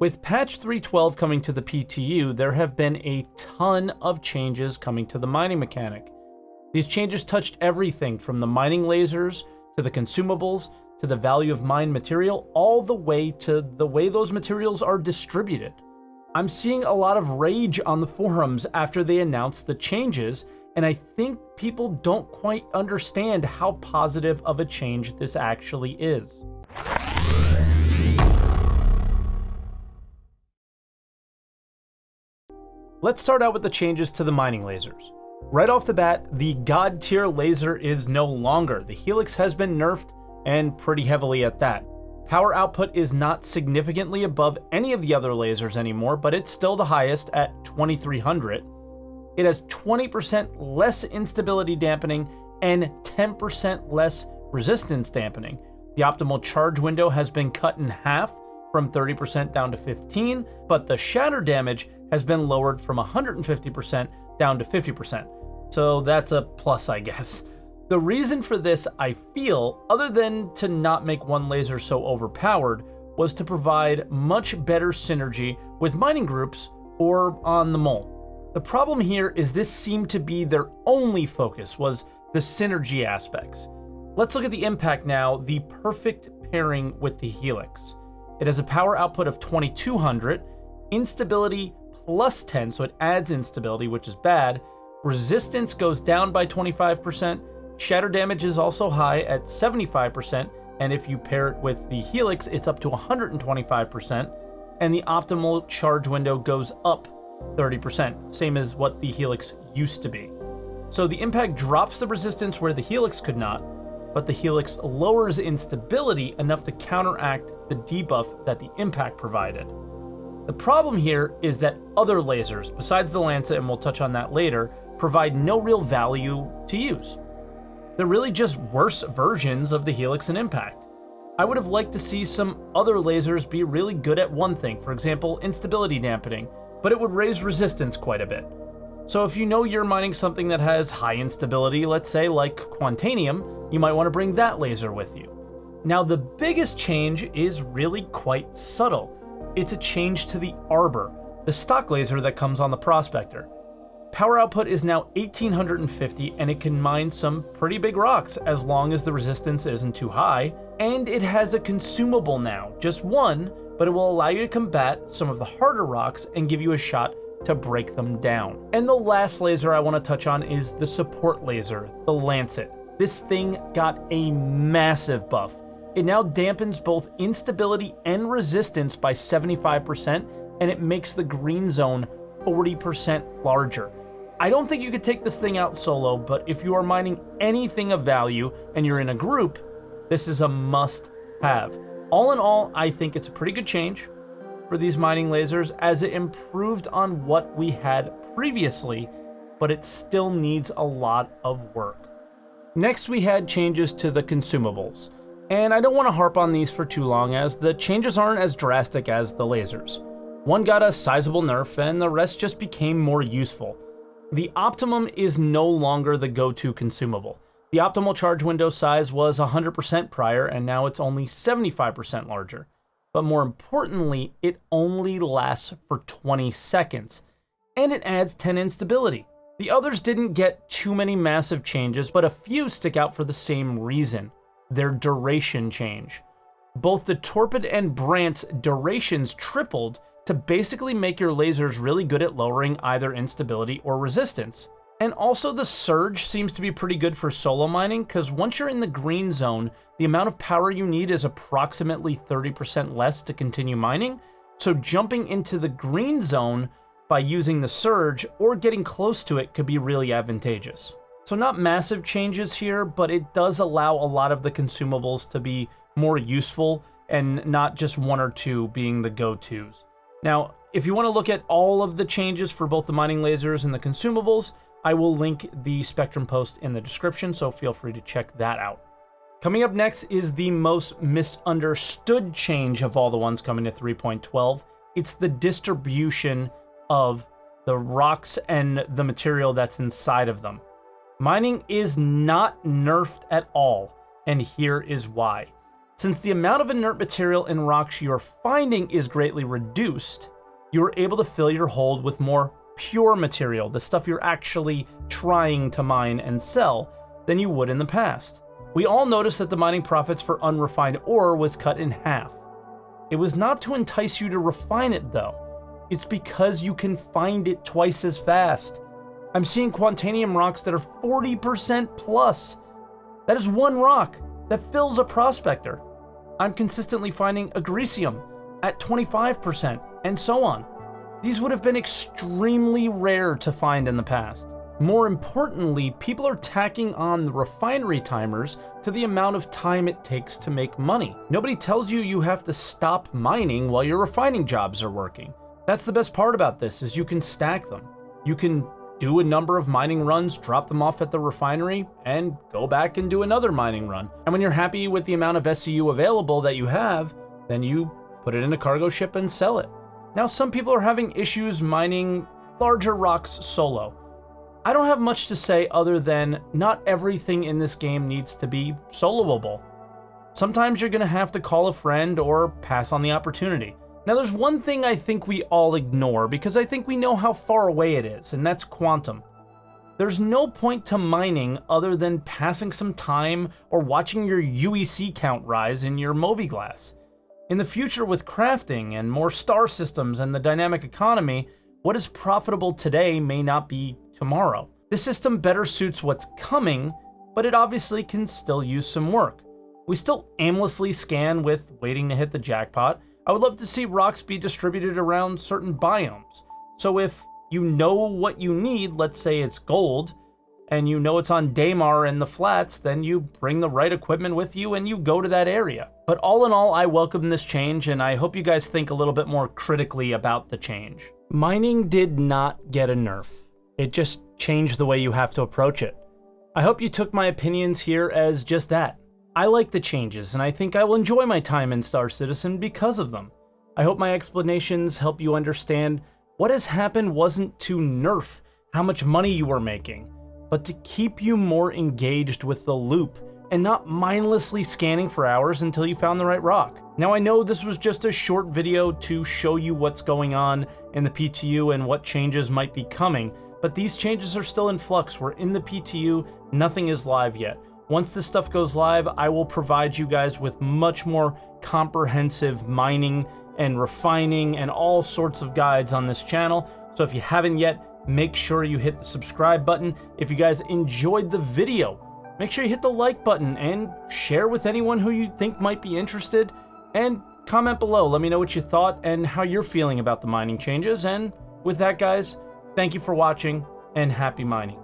With patch 3.12 coming to the PTU, there have been a ton of changes coming to the mining mechanic. These changes touched everything from the mining lasers, to the consumables, to the value of mined material, all the way to the way those materials are distributed. I'm seeing a lot of rage on the forums after they announced the changes, and I think people don't quite understand how positive of a change this actually is. Let's start out with the changes to the mining lasers. Right off the bat, the god tier laser is no longer. The Helix has been nerfed, and pretty heavily at that. Power output is not significantly above any of the other lasers anymore, but it's still the highest at 2300. It has 20% less instability dampening and 10% less resistance dampening. The optimal charge window has been cut in half from 30% down to 15%, but the shatter damage has been lowered from 150% down to 50%. So that's a plus, I guess. The reason for this, I feel, other than to not make one laser so overpowered, was to provide much better synergy with mining groups or on the mole. The problem here is this seemed to be their only focus, was the synergy aspects. Let's look at the impact now, the perfect pairing with the Helix. It has a power output of 2200, instability plus 10, so it adds instability, which is bad. Resistance goes down by 25%. Shatter damage is also high at 75%, and if you pair it with the Helix, it's up to 125%, and the optimal charge window goes up 30%, same as what the Helix used to be. So the impact drops the resistance where the Helix could not, but the Helix lowers instability enough to counteract the debuff that the impact provided. The problem here is that other lasers, besides the Lancet, and we'll touch on that later, provide no real value to use. They're really just worse versions of the Helix and Impact. I would have liked to see some other lasers be really good at one thing, for example, instability dampening, but it would raise resistance quite a bit. So if you know you're mining something that has high instability, let's say like Quantanium, you might want to bring that laser with you. Now the biggest change is really quite subtle. It's a change to the Arbor, the stock laser that comes on the Prospector. Power output is now 1850, and it can mine some pretty big rocks as long as the resistance isn't too high, and it has a consumable now, just one, but it will allow you to combat some of the harder rocks and give you a shot to break them down. And the last laser I want to touch on is the support laser, the Lancet. This thing got a massive buff. It now dampens both instability and resistance by 75%, and it makes the green zone 40% larger. I don't think you could take this thing out solo, but if you are mining anything of value and you're in a group, this is a must-have. All in all, I think it's a pretty good change for these mining lasers, as it improved on what we had previously, but it still needs a lot of work. Next, we had changes to the consumables. And I don't want to harp on these for too long, as the changes aren't as drastic as the lasers. One got a sizable nerf, and the rest just became more useful. The Optimum is no longer the go-to consumable. The optimal charge window size was 100% prior, and now it's only 75% larger. But more importantly, it only lasts for 20 seconds, and it adds 10 instability. The others didn't get too many massive changes, but a few stick out for the same reason: their duration change. Both the Torpid and Brandt's durations tripled to basically make your lasers really good at lowering either instability or resistance. And also the Surge seems to be pretty good for solo mining, because once you're in the green zone, the amount of power you need is approximately 30% less to continue mining. So jumping into the green zone by using the Surge or getting close to it could be really advantageous. So not massive changes here, but it does allow a lot of the consumables to be more useful and not just one or two being the go-tos. Now, if you want to look at all of the changes for both the mining lasers and the consumables, I will link the Spectrum post in the description, so feel free to check that out. Coming up next is the most misunderstood change of all the ones coming to 3.12. It's the distribution of the rocks and the material that's inside of them. Mining is not nerfed at all, and here is why. Since the amount of inert material in rocks you're finding is greatly reduced, you're able to fill your hold with more pure material, the stuff you're actually trying to mine and sell, than you would in the past. We all noticed that the mining profits for unrefined ore was cut in half. It was not to entice you to refine it though. It's because you can find it twice as fast. I'm seeing Quantanium rocks that are 40% plus. That is one rock that fills a Prospector. I'm consistently finding Agricium at 25%, and so on. These would have been extremely rare to find in the past. More importantly, people are tacking on the refinery timers to the amount of time it takes to make money. Nobody tells you you have to stop mining while your refining jobs are working. That's the best part about this, is you can stack them. You can do a number of mining runs, drop them off at the refinery, and go back and do another mining run. And when you're happy with the amount of SEU available that you have, then you put it in a cargo ship and sell it. Now, some people are having issues mining larger rocks solo. I don't have much to say other than not everything in this game needs to be soloable. Sometimes you're gonna have to call a friend or pass on the opportunity. Now, there's one thing I think we all ignore because I think we know how far away it is, and that's quantum. There's no point to mining other than passing some time or watching your UEC count rise in your Moby-Glass. In the future, with crafting and more star systems and the dynamic economy, what is profitable today may not be tomorrow. This system better suits what's coming, but it obviously can still use some work. We still aimlessly scan with waiting to hit the jackpot. I would love to see rocks be distributed around certain biomes. So if you know what you need, let's say it's gold, and you know it's on Daymar and the flats, then you bring the right equipment with you and you go to that area. But all in all, I welcome this change, and I hope you guys think a little bit more critically about the change. Mining did not get a nerf. It just changed the way you have to approach it. I hope you took my opinions here as just that. I like the changes, and I think I will enjoy my time in Star Citizen because of them. I hope my explanations help you understand what has happened wasn't to nerf how much money you were making, but to keep you more engaged with the loop and not mindlessly scanning for hours until you found the right rock. Now, I know this was just a short video to show you what's going on in the PTU and what changes might be coming, but these changes are still in flux. We're in the PTU, nothing is live yet. Once this stuff goes live, I will provide you guys with much more comprehensive mining and refining and all sorts of guides on this channel. So if you haven't yet, make sure you hit the subscribe button. If you guys enjoyed the video, make sure you hit the like button and share with anyone who you think might be interested. And comment below, let me know what you thought and how you're feeling about the mining changes. And with that, guys, thank you for watching and happy mining.